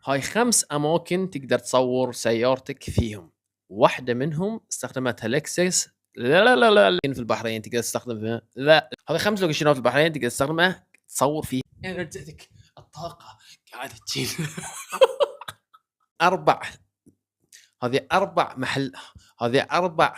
هاي 5 أماكن تقدر تصور سيارتك فيهم، واحدة منهم استخدمتها لكزس لا في البحرين تقدر تستخدمها هذي 5 لوكيشنات في البحرين تقدر تستخدمها تصور فيه إنرجيتك الطاقة قاعدة تجيب 4 هذه 4 محل هذه 4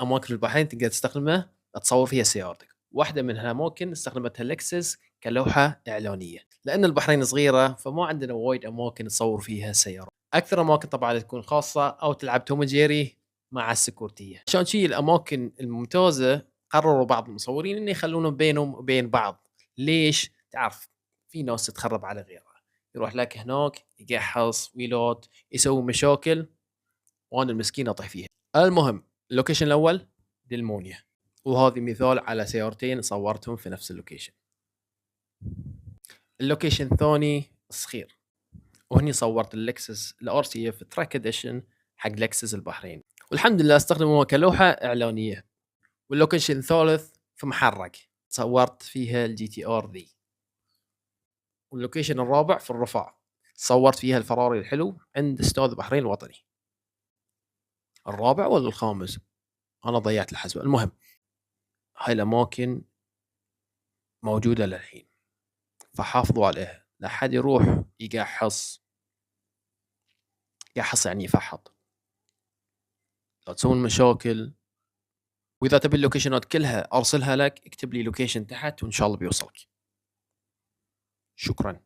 أماكن في البحرين تقدر تستخدمها تصور فيها سيارتك، واحدة من هالأماكن استخدمتها لكزس كلوحة إعلانية، لأن البحرين صغيرة فما عندنا وايد أماكن تصور فيها سيارات، أكثر أماكن طبعًا تكون خاصة أو تلعب توم جيري مع السكيورتية، عشان شي الأماكن الممتازة قرروا بعض المصورين إنه يخلونهم بينهم وبين بعض، ليش؟ تعرف في ناس تتخرب على غيرها، يروح لك هناك يقحص ويلوت يسوي مشاكل وأنا المسكين أطيح فيها. المهم اللوكيشن الأول دلمونيا، وهذه مثال على سيارتين صورتهم في نفس اللوكيشن. اللوكيشن الثاني صخير، وهني صورت اللكسس الارسية في تراك اديشن حق لكسس البحرين، والحمد لله استخدموها كلوحة إعلانية. واللوكيشن الثالث في محرق صورت فيها الجي تي ار ذي. واللوكيشن الرابع في الرفاع صورت فيها الفراري الحلو عند استاذ البحرين الوطني. الرابع ولا الخامس؟ انا ضيعت الحسبة. المهم هاي الاماكن موجودة للحين فحافظوا عليها، لا حد يروح يقحص يعني يفحط، لا تسوون مشاكل. واذا تبي اللوكيشنات كلها ارسلها لك اكتب لي لوكيشن تحت وان شاء الله بيوصلك. شكرا.